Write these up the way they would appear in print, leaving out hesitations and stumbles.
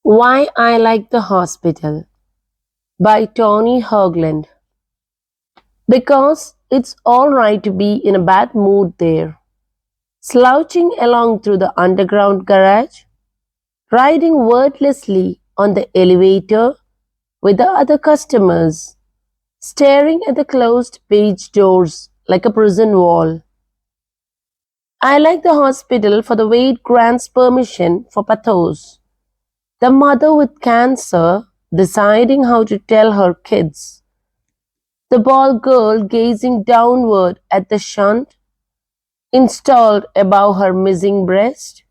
Why I Like the Hospital by Tony Hoagland. Because it's alright to be in a bad mood there. Slouching along through the underground garage, riding wordlessly on the elevator with the other customers, staring at the closed beige doors like a prison wall. I like the hospital for the way it grants permission for pathos. The mother with cancer deciding how to tell her kids. The bald girl gazing downward at the shunt installed above her missing breast.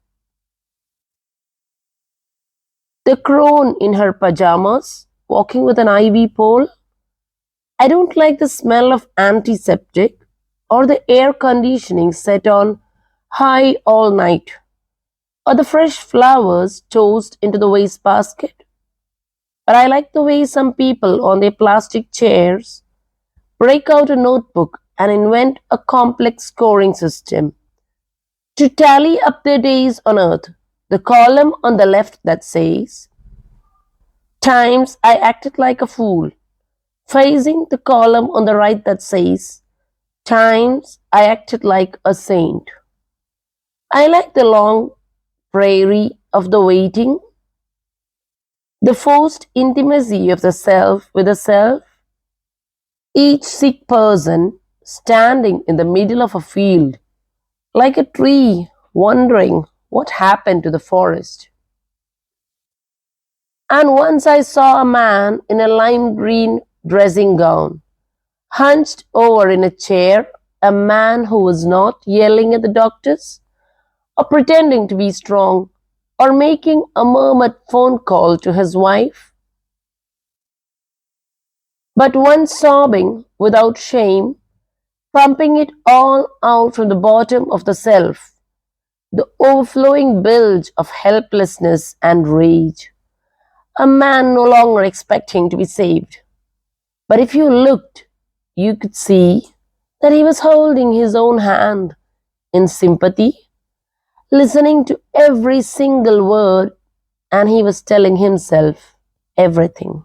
The crone in her pajamas walking with an IV pole. I don't like the smell of antiseptic or the air conditioning set on high all night or the fresh flowers tossed into the wastebasket. But I like the way some people on their plastic chairs break out a notebook and invent a complex scoring system to tally up their days on earth. The column on the left that says, Times I acted like a fool, facing the column on the right that says, Times I acted like a saint. I like the long prairie of the waiting, the forced intimacy of the self with the self, each sick person standing in the middle of a field, like a tree wondering what happened to the forest. And once I saw a man in a lime green dressing gown, hunched over in a chair, a man who was not yelling at the doctors, or pretending to be strong, or making a murmured phone call to his wife, but one sobbing without shame, pumping it all out from the bottom of the self, the overflowing bilge of helplessness and rage. A man no longer expecting to be saved. But if you looked, you could see that he was holding his own hand in sympathy, listening to every single word, and he was telling himself everything.